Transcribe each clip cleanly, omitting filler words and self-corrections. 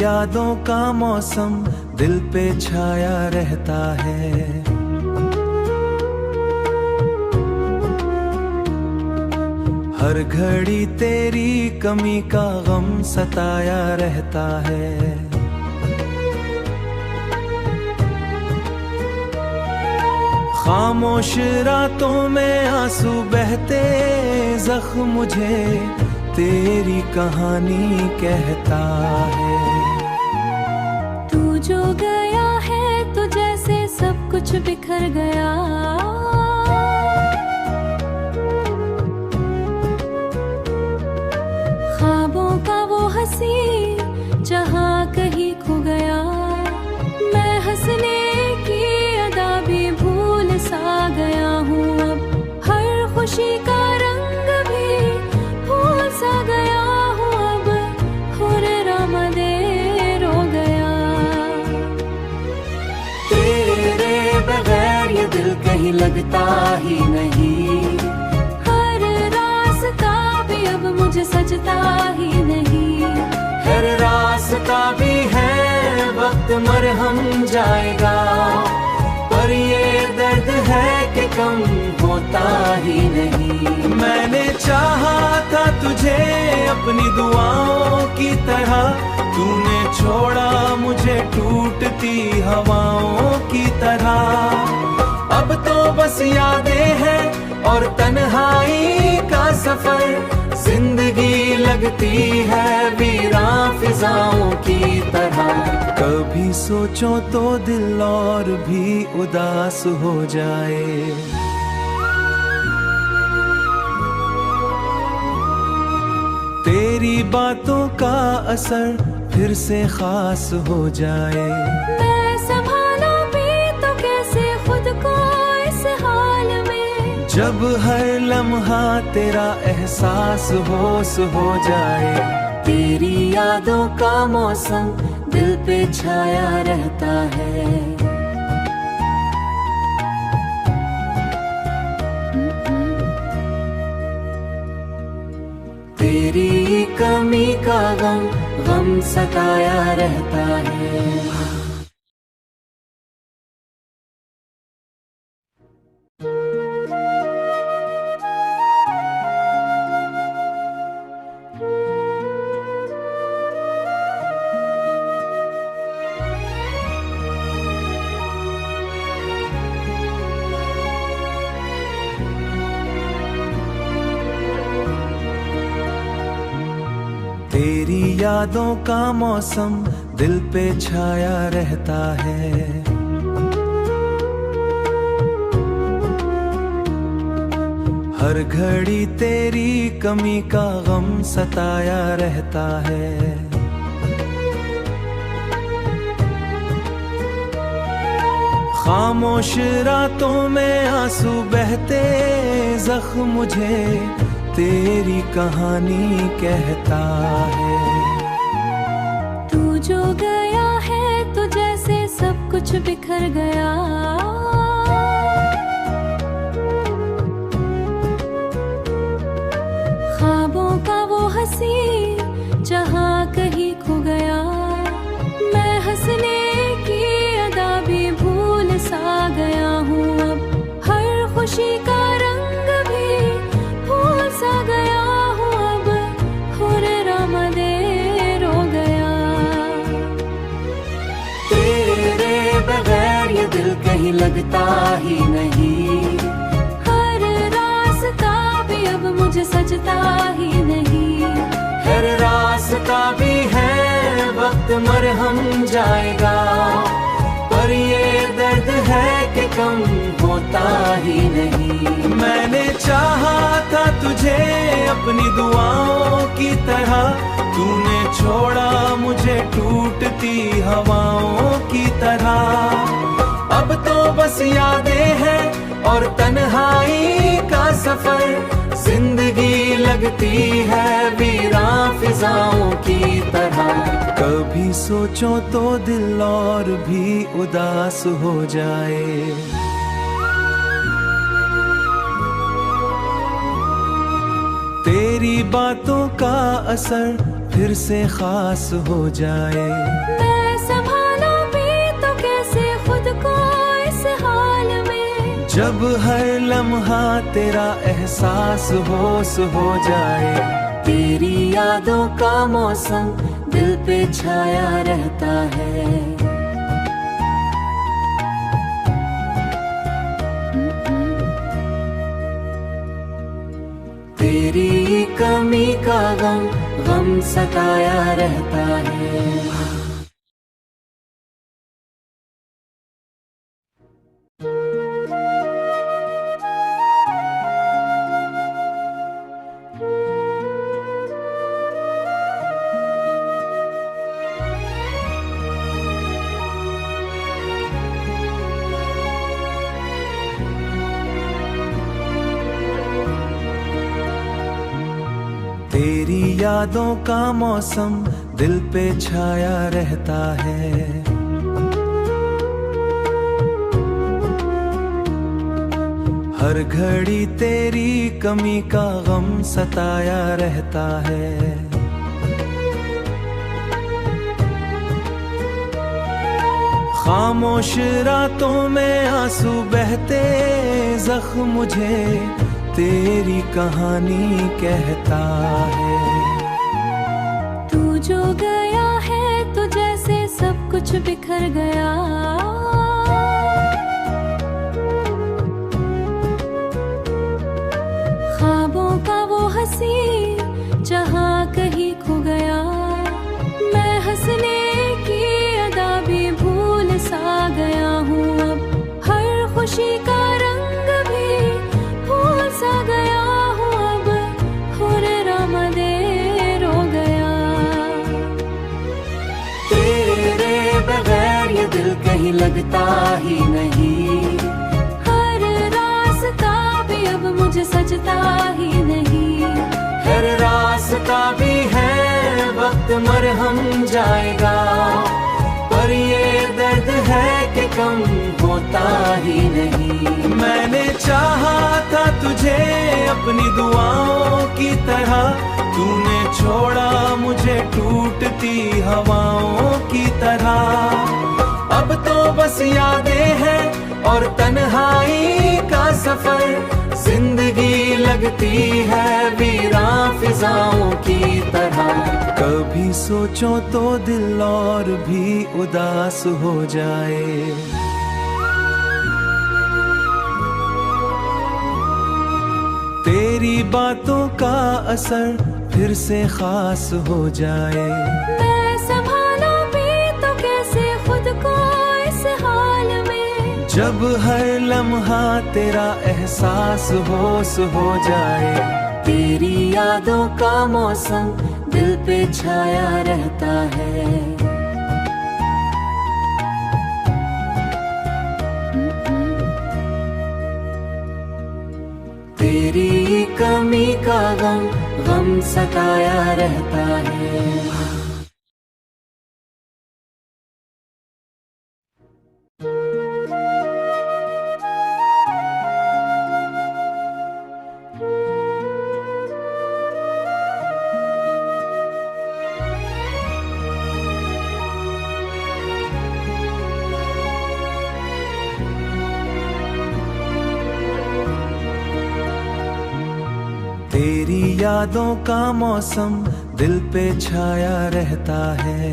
यादों का मौसम दिल पे छाया रहता है। हर घड़ी तेरी कमी का गम सताया रहता है। खामोश रातों में आंसू बहते, जख्म मुझे तेरी कहानी कहता है। तू जो गया है तो जैसे सब कुछ बिखर गया। ख्वाबों का वो हंसी जहाँ कहीं खो गया। मैं हंसने की अदा भी भूल सा गया हूँ। अब हर खुशी का रंग भी भूल सा गया हूँ। अब हुर्रे रामदेर हो गया। तेरे बगैर ये दिल कहीं लगता ही नहीं। हर रास्ता भी अब मुझे सजता ही नहीं। हर रास्ता भी है वक्त मरहम जाएगा, पर ये दर्द है कि कम होता ही नहीं। मैंने चाहा था तुझे अपनी दुआओं की तरह, तूने छोड़ा मुझे टूटती हवाओं की तरह। अब तो बस यादें हैं और तन्हाई का सफर, जिंदगी लगती है वीरान फिजाओं की तरह। कभी सोचो तो दिल और भी उदास हो जाए। तेरी बातों का असर फिर से खास हो जाए। मैं संभालूं भी तो कैसे खुद को इस हाल में, जब हर लम्हा तेरा एहसास होश हो जाए। तेरी यादों का मौसम दिल पे छाया रहता है। तेरी कमी का गम सताया रहता है। तेरी यादों का मौसम दिल पे छाया रहता है। हर घड़ी तेरी कमी का गम सताया रहता है। खामोश रातों में आंसू बहते, जख्म मुझे तेरी कहानी कहता है। तू जो गया है तो जैसे सब कुछ बिखर गया। ख्वाबों का वो हंसी जहाँ कहीं खो गया। मैं हंसने की अदा भी भूल सा गया हूँ। अब हर खुशी का रंग भी भूल सा गया हूँ। अब हुर्रे रामदेर हो गया। तेरे बगैर ये दिल कहीं लगता ही नहीं। हर रास्ता भी अब मुझे सजता ही नहीं। हर रास्ता भी है वक्त मरहम जाएगा, पर ये दर्द है कि कम होता ही नहीं। मैंने चाहा था तुझे अपनी दुआओं की तरह, तूने छोड़ा मुझे टूटती हवाओं की तरह। अब तो बस यादें हैं और तन्हाई का सफर, जिंदगी लगती है वीरान फिजाओं की तरह। कभी सोचो तो दिल और भी उदास हो जाए। तेरी बातों का असर फिर से खास हो जाए। जब हर लम्हा तेरा एहसास होश हो जाए, तेरी यादों का मौसम दिल पे छाया रहता है। तेरी कमी का गम सताया रहता है। तेरी यादों का मौसम दिल पे छाया रहता है। हर घड़ी तेरी कमी का गम सताया रहता है। खामोश रातों में आंसू बहते, जख्म मुझे तेरी कहानी कहता है। तू जो गया है तो जैसे सब कुछ बिखर गया। ख्वाबों का वो हंसी जहाँ कहीं खो गया। मैं हंसने की अदा भी भूल सा गया हूँ अब। हर खुशी का रंग भी भूल सा गया हूँ अब। हुर्रे रामदेर हो गया। तेरे बगैर ये दिल कहीं लगता ही नहीं। हर रास्ता भी अब मुझे सजता ही नहीं। हर रास्ता भी है वक्त मरहम जाएगा, पर ये दर्द है कि कम होता ही नहीं। मैंने चाहा था तुझे अपनी दुआओं की तरह, तूने छोड़ा मुझे टूटती हवाओं की तरह। अब तो बस यादें हैं और तन्हाई का सफर। जिंदगी लगती है वीरान फिजाओं की तरह। कभी सोचो तो दिल और भी उदास हो जाए। तेरी बातों का असर फिर से खास हो जाए। मैं संभालूं भी तो कैसे खुद को इस हाल में। जब हर लम्हा तेरा एहसास होश हो जाए, तेरी यादों का मौसम दिल पे छाया रहता है। तेरी कमी का गम सताया रहता है। तेरी यादों का मौसम दिल पे छाया रहता है।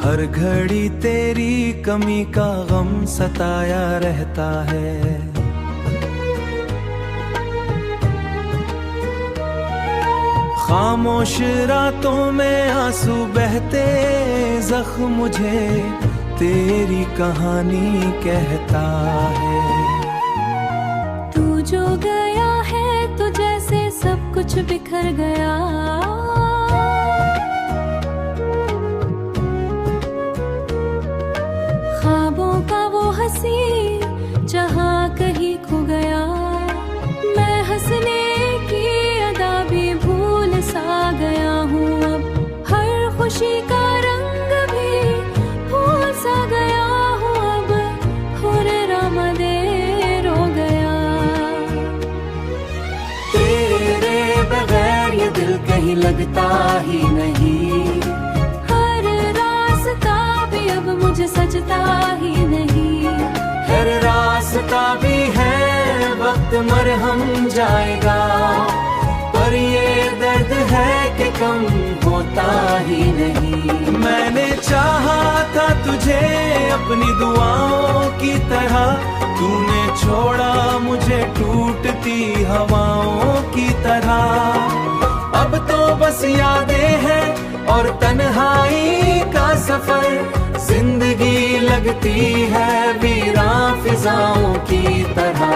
हर घड़ी तेरी कमी का गम सताया रहता है। खामोश रातों में आंसू बहते, जख्म मुझे तेरी कहानी कहता है। तू जो गया है तो जैसे सब कुछ बिखर गया। ख्वाबों का वो हंसी जहाँ कहीं खो गया। मैं हंसने की अदा भी भूल सा गया हूँ अब। हर खुशी का रंग भी भूल सा गया हूँ अब। हुर्रे रामदेर हो गया। तेरे बगैर ये दिल कहीं लगता ही नहीं। हर रास्ता भी अब मुझे सजता ही नहीं। हर रास्ता भी है वक्त मरहम जाएगा, पर ये दर्द है कि कम होता ही नहीं। मैंने चाहा था तुझे अपनी दुआओं की तरह, तूने छोड़ा मुझे टूटती हवाओं की तरह। अब तो बस यादें हैं और तन्हाई का सफर, जिंदगी लगती है वीरान फिजाओं की तरह।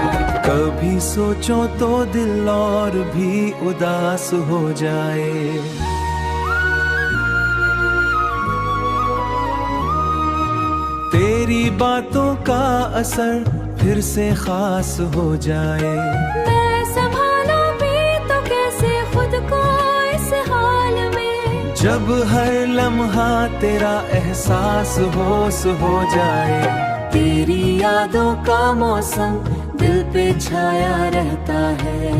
कभी सोचो तो दिल और भी उदास हो जाए। तेरी बातों का असर फिर से खास हो जाए। मैं संभालूं भी तो कैसे खुद को इस हाल में, जब हर लम्हा तेरा एहसास होश हो जाए। तेरी यादों का मौसम दिल पे छाया रहता है।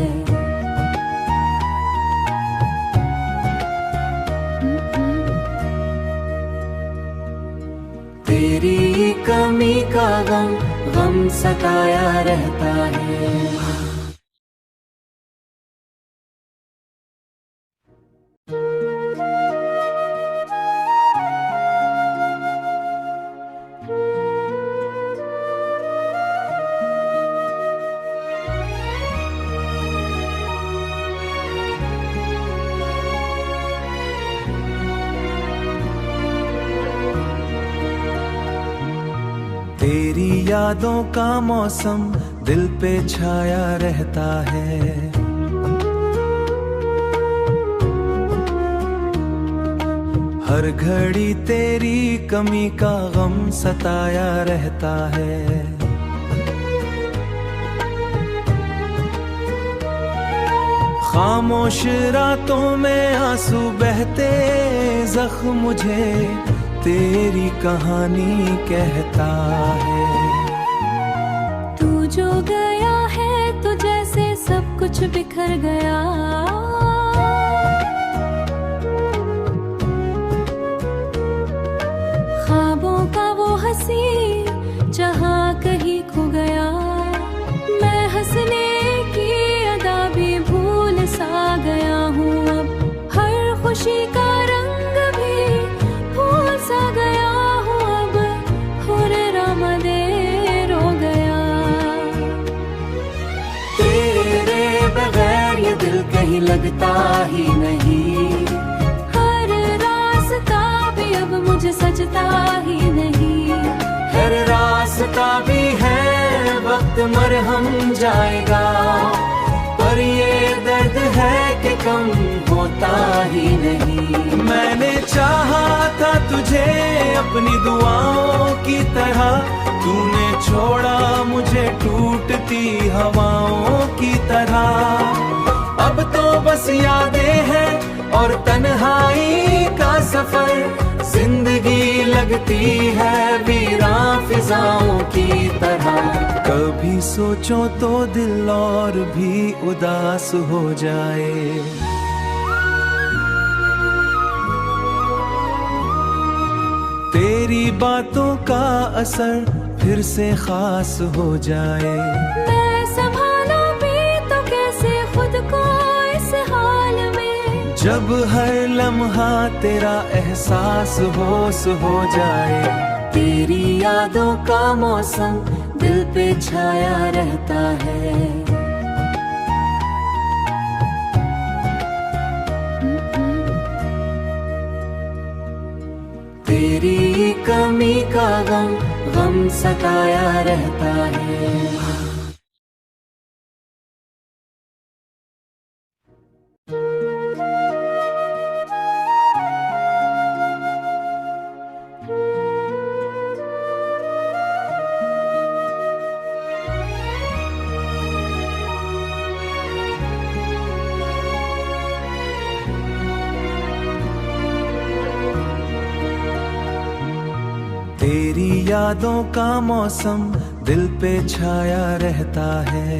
तेरी कमी का गम सताया रहता है। तेरी यादों का मौसम दिल पे छाया रहता है। हर घड़ी तेरी कमी का गम सताया रहता है। खामोश रातों में आंसू बहते, जख्म मुझे तेरी कहानी कहता है। तू जो गया है तो जैसे सब कुछ बिखर गया। ख्वाबों का वो हंसी जहां कहीं खो गया। मैं हंसने की अदा भी भूल सा गया हूँ अब। हर खुशी का रंग भी भूल सा गया हूँ अब। हुर्रे रामदेर हो गया। तेरे बगैर ये दिल कहीं लगता ही नहीं। हर रास्ता भी अब मुझे सजता ही नहीं। हर रास्ता भी है वक्त मरहम जाएगा, पर ये दर्द है कि कम होता ही नहीं। मैंने चाहा था तुझे अपनी दुआओं की तरह, तूने छोड़ा मुझे टूटती हवाओं की तरह। अब तो बस यादें हैं और तन्हाई का सफर, जिंदगी लगती है वीरान फिजाओं की तरह। कभी सोचो तो दिल और भी उदास हो जाए। तेरी बातों का असर फिर से खास हो जाए। मैं संभालूं भी तो कैसे खुद को इस हाल में, जब हर लम्हा तेरा एहसास होश हो जाए। तेरी यादों का मौसम दिल पे छाया रहता है। तेरी कमी का गम सताया रहता है। तेरी यादों का मौसम दिल पे छाया रहता है।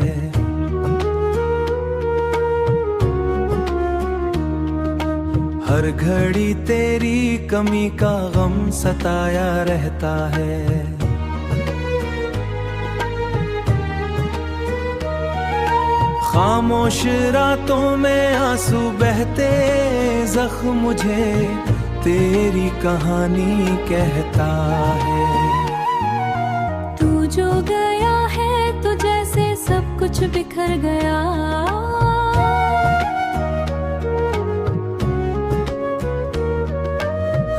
हर घड़ी तेरी कमी का गम सताया रहता है। खामोश रातों में आंसू बहते, जख्म मुझे तेरी कहानी कहता है। तू जो गया है तो जैसे सब कुछ बिखर गया।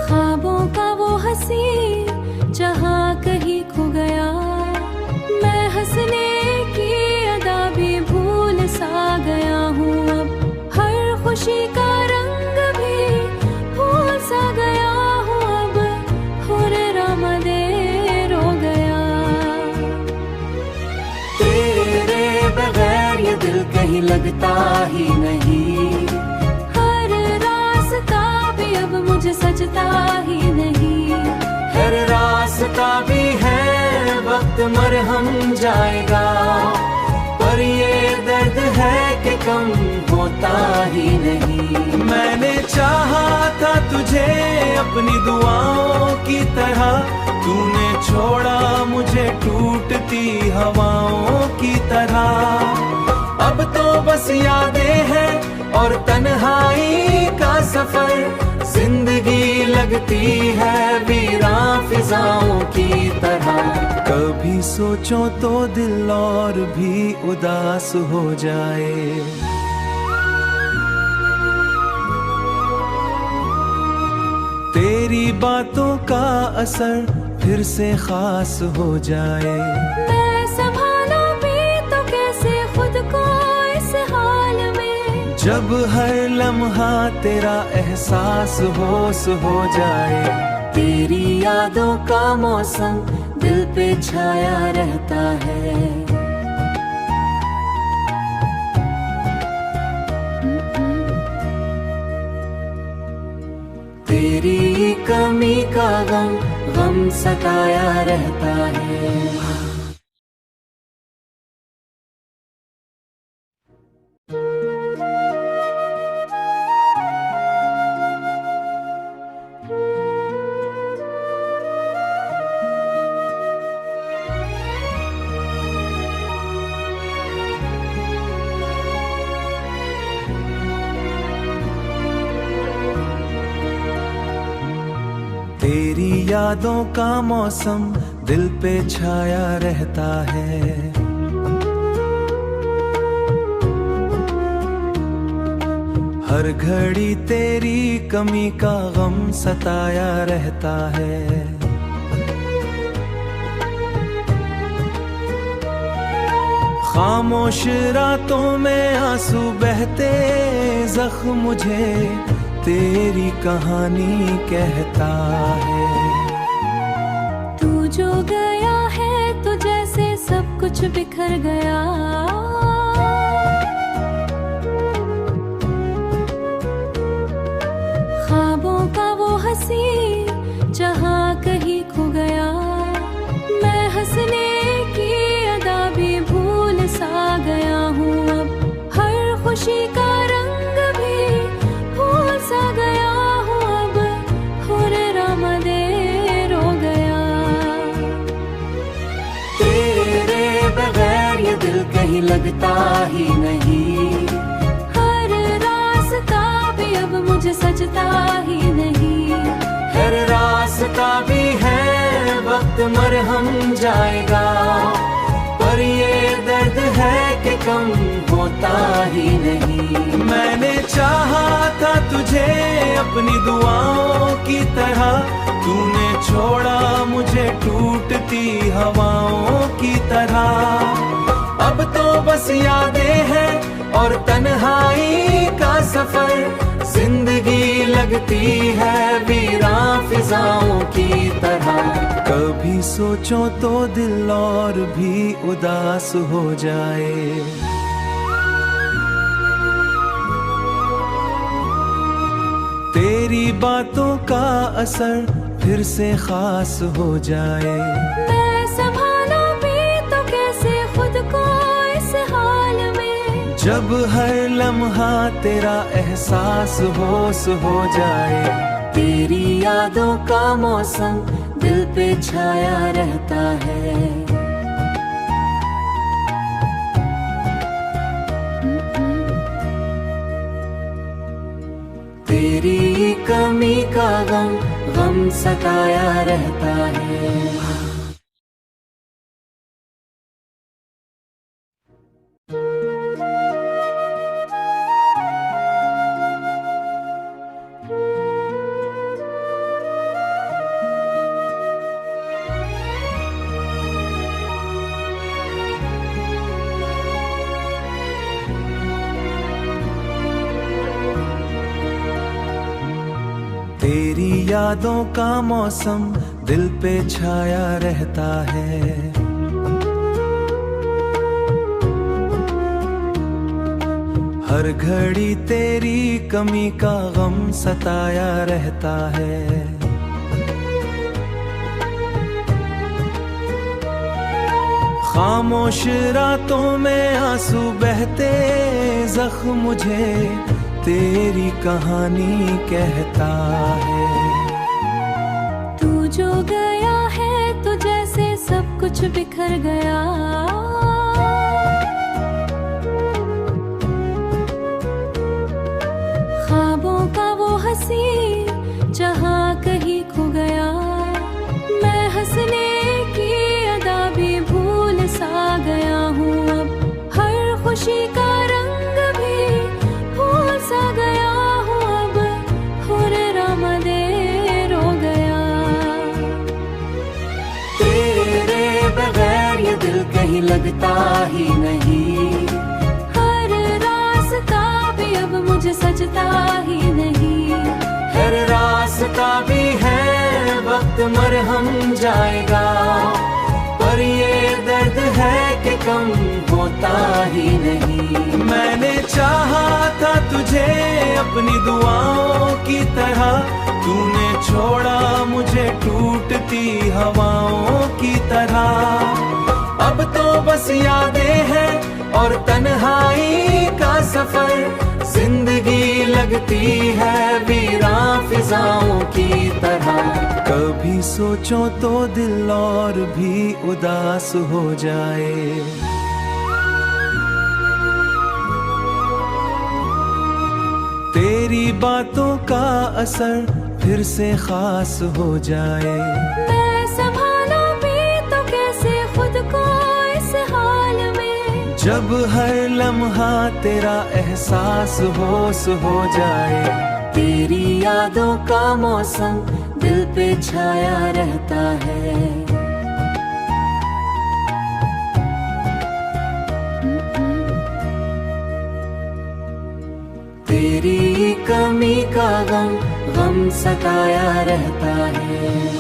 ख्वाबों का वो हंसी जहाँ कहीं खो गया। मैं हंसने की अदा भी भूल सा गया हूँ अब। हर खुशी का रंग भी भूल सा गया हूँ अब। हुर्रे रामदेर हो गया। तेरे बगैर ये दिल कहीं लगता ही नहीं। हर रास्ता भी अब मुझे सजता ही नहीं। हर रास्ता भी है वक्त मरहम जाएगा, पर ये दर्द है कि कम होता ही नहीं। मैंने चाहा था तुझे अपनी दुआओं की तरह, तूने छोड़ा मुझे टूटती हवाओं की तरह। अब तो बस यादें हैं और तन्हाई का सफर। जिंदगी लगती है वीरान फिजाओं की तरह। कभी सोचो तो दिल और भी उदास हो जाए। तेरी बातों का असर फिर से खास हो जाए। मैं संभालूं भी तो कैसे खुद को इस हाल में। जब हर लम्हा तेरा एहसास होश हो जाए। तेरी यादों का मौसम दिल पे छाया रहता है। तेरी कमी का गम सताया रहता है। तेरी यादों का मौसम दिल पे छाया रहता है। हर घड़ी तेरी कमी का गम सताया रहता है। खामोश रातों में आंसू बहते, जख्म मुझे तेरी कहानी कहता है। तू जो गया है तो जैसे सब कुछ बिखर गया। ख्वाबों का वो हंसी जहाँ कहीं खो गया। मैं हंसने की अदा भी भूल सा गया हूँ अब। हर खुशी का रंग भी भूल सा गया हूँ अब। हुर्रे रामदेर हो गया। तेरे बगैर ये दिल कहीं लगता ही नहीं। हर रास्ता भी अब मुझे सजता ही नहीं। हर रास्ता भी है वक्त मरहम जाएगा, पर ये दर्द है कि कम होता ही नहीं। मैंने चाहा था तुझे अपनी दुआओं की तरह, तूने छोड़ा मुझे टूटती हवाओं की तरह। अब तो बस यादें हैं और तन्हाई का सफर। जिंदगी लगती है वीरान फिजाओं की तरह। कभी सोचो तो दिल और भी उदास हो जाए। तेरी बातों का असर फिर से खास हो जाए। मैं संभालूं भी तो कैसे खुद को इस हाल में। जब हर लम्हा तेरा एहसास होश हो जाए, तेरी यादों का मौसम दिल पे छाया रहता है। तेरी कमी का गम सताया रहता है। तेरी यादों का मौसम दिल पे छाया रहता है। हर घड़ी तेरी कमी का गम सताया रहता है। खामोश रातों में आंसू बहते, जख्म मुझे तेरी कहानी कहता है। तू जो गया है तो जैसे सब कुछ बिखर गया। ख्वाबों का वो हंसी जहाँ कहीं खो गया। मैं हंसने की अदा भी भूल सा गया हूँ अब। हर खुशी का रंग भी भूल सा गया हूँ अब। हुर्रे रामदेर हो गया। तेरे बगैर ये दिल कहीं लगता ही नहीं। हर रास्ता भी अब मुझे सजता ही नहीं। हर रास्ता भी है वक्त मरहम जाएगा, पर ये दर्द है कि कम होता ही नहीं। मैंने चाहा था तुझे अपनी दुआओं की तरह, तूने छोड़ा मुझे टूटती हवाओं की तरह। अब तो बस यादें हैं और तन्हाई का सफर। जिंदगी लगती है वीरान फिजाओं की तरह। कभी सोचो तो दिल और भी उदास हो जाए। तेरी बातों का असर फिर से खास हो जाए। मैं संभालूं भी तो कैसे खुद को इस हाल में। जब हर लम्हा तेरा एहसास होश हो जाए, तेरी यादों का मौसम दिल पे छाया रहता है। तेरी कमी का गम सताया रहता है।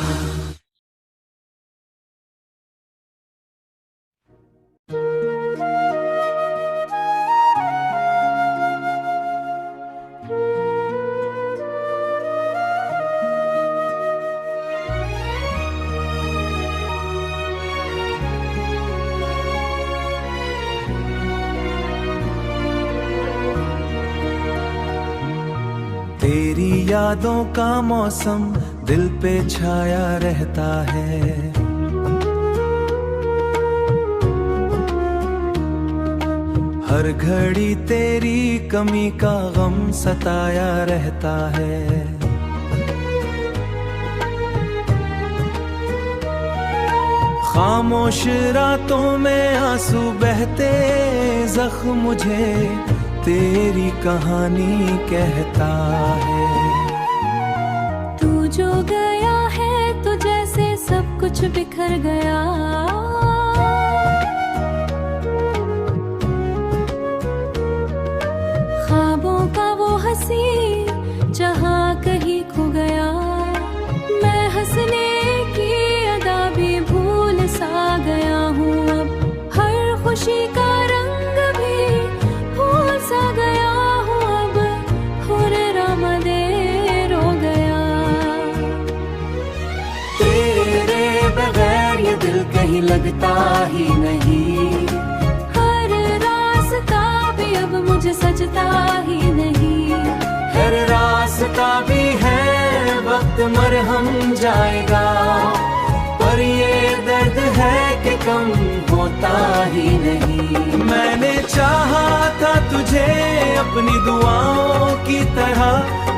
तेरी यादों का मौसम दिल पे छाया रहता है। हर घड़ी तेरी कमी का गम सताया रहता है। खामोश रातों में आंसू बहते, जख्म मुझे तेरी कहानी कहता है। तू जो गया है तो जैसे सब कुछ बिखर गया। ख्वाबों का वो हंसी जहाँ कहीं खो गया। मैं हंसने की अदा भी भूल सा गया हूँ अब। हर खुशी का रंग भी भूल सा गया हूँ अब। हुर्रे रामदेर हो गया। तेरे बगैर ये दिल कहीं लगता ही नहीं। हर रास्ता भी अब मुझे सजता ही नहीं। हर रास्ता भी है वक्त मरहम जाएगा, पर ये दर्द है कि कम होता ही नहीं। मैंने चाहा था तुझे अपनी दुआओं की तरह,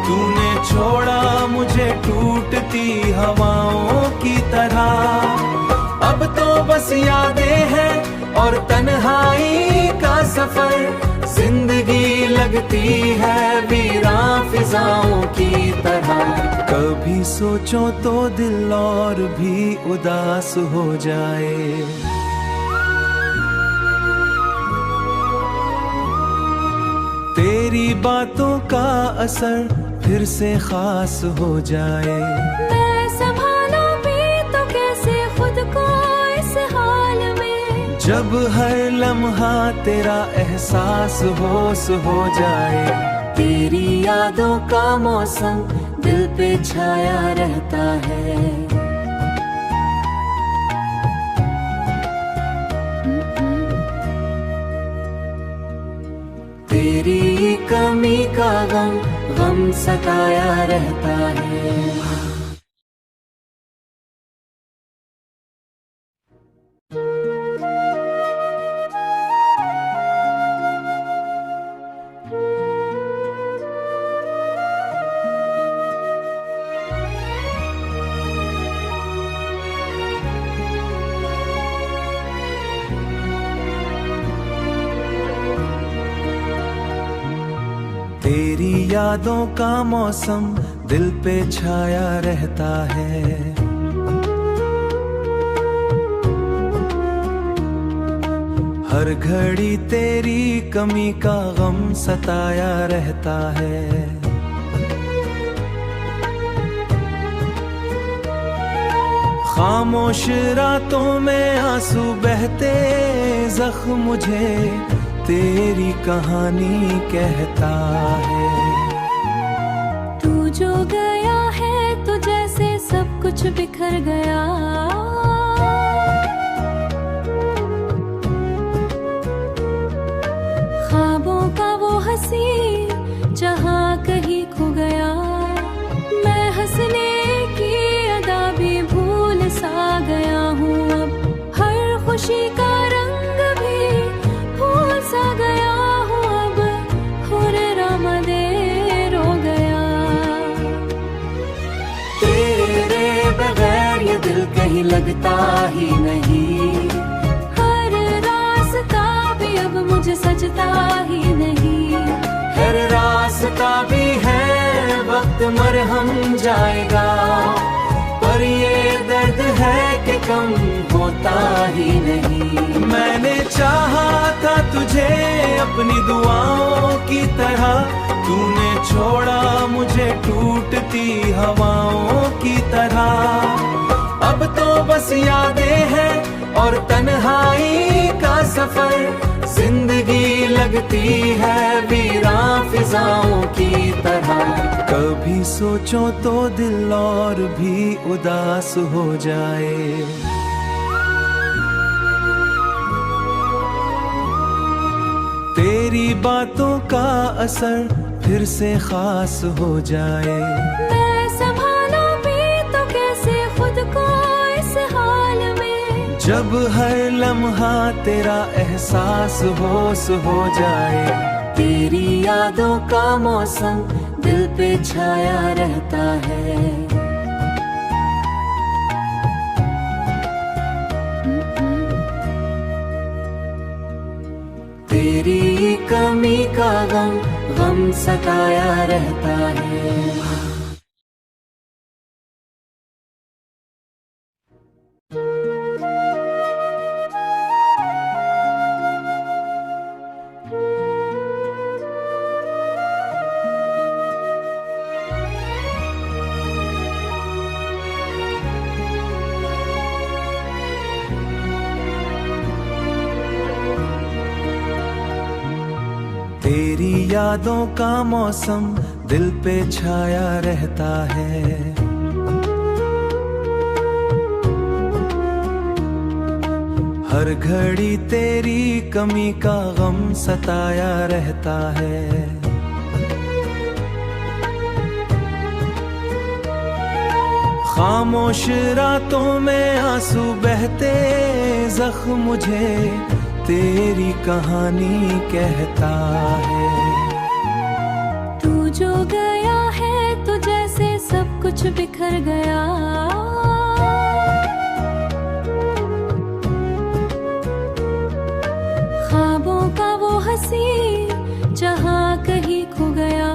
तूने छोड़ा मुझे टूटती हवाओं की तरह। अब तो बस यादें हैं और तन्हाई का सफर, जिंदगी लगती है वीरान फिजाओं की तरह। कभी सोचो तो दिल और भी उदास हो जाए। तेरी बातों का असर फिर से खास हो जाए। मैं संभालूं भी तो कैसे खुद को इस हाल में, जब हर लम्हा तेरा एहसास होश हो जाए। तेरी यादों का मौसम दिल पे छाया रहता है। तेरी कमी का गम सताया रहता है। तेरी यादों का मौसम दिल पे छाया रहता है। हर घड़ी तेरी कमी का गम सताया रहता है। खामोश रातों में आंसू बहते, जख्म मुझे तेरी कहानी कहता है। तू जो गया है तो जैसे सब कुछ बिखर गया। ख्वाबों का वो हंसी जहां कहीं खो गया। मैं हंसने की अदा भी भूल सा गया हूँ अब। हर खुशी का रंग भी भूल सा गया हूँ अब। हुर्रे रामदेर हो गया। तेरे बगैर ये दिल कहीं लगता ही नहीं। हर रास्ता भी अब मुझे सजता ही नहीं। हर रास्ता भी है वक्त मरहम जाएगा, पर ये दर्द है कि कम होता ही नहीं। मैंने चाहा था तुझे अपनी दुआओं की तरह, तूने छोड़ा मुझे टूटती हवाओं की तरह। अब तो बस यादें हैं और तन्हाई का सफर, जिंदगी लगती है वीरान फिजाओं की तरह। कभी सोचो तो दिल और भी उदास हो जाए। तेरी बातों का असर फिर से खास हो जाए। मैं संभालूं भी तो कैसे खुद को इस हाल में, जब हर लम्हा तेरा एहसास होश हो जाए। तेरी यादों का मौसम दिल पे छाया रहता है। तेरी कमी का गम सताया रहता है। तेरी यादों का मौसम दिल पे छाया रहता है। हर घड़ी तेरी कमी का गम सताया रहता है। खामोश रातों में आंसू बहते, जख्म मुझे तेरी कहानी कहता है। तू जो गया है तो जैसे सब कुछ बिखर गया, ख्वाबों का वो हंसी जहां कहीं खो गया।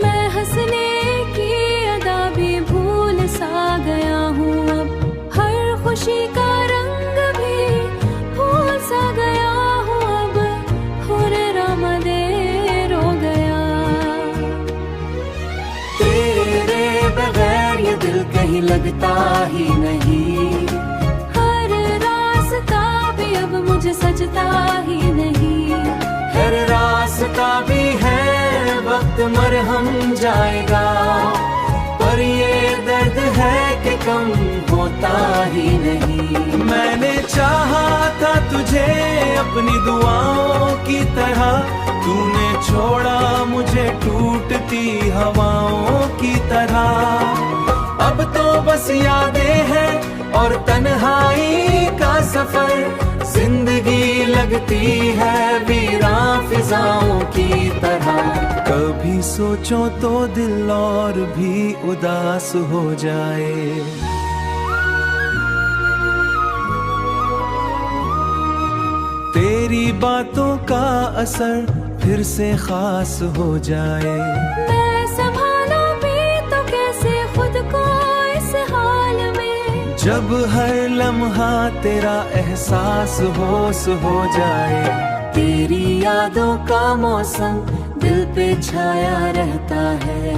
मैं हंसने की अदा भी भूल सा गया हूँ अब, हर खुशी का रंग भी भूल सा गया हूँ अब, हुर्रे रामदेर हो गया। तेरे बगैर ये दिल कहीं लगता ही नहीं, हर रास्ता भी अब मुझे सजता ही नहीं। हर रास्ता भी है वक्त मरहम जाएगा, पर ये दर्द है कि कम होता ही नहीं। मैंने चाहा था तुझे अपनी दुआओं की तरह, तूने छोड़ा मुझे टूटती हवाओं की तरह। अब तो बस यादें हैं और तन्हाई का सफर, जिंदगी लगती है वीरान फिजाओं की तरह। कभी सोचो तो दिल और भी उदास हो जाए, तेरी बातों का असर फिर से खास हो जाए। मैं संभालूं भी तो कैसे खुद को इस हाल में, जब हर लम्हा तेरा एहसास होश हो जाए। तेरी यादों का मौसम दिल पे छाया रहता है।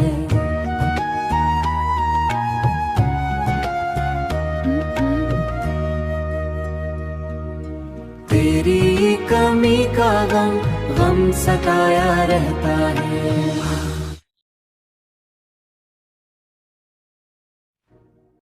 तेरी कमी का गम सताया रहता है।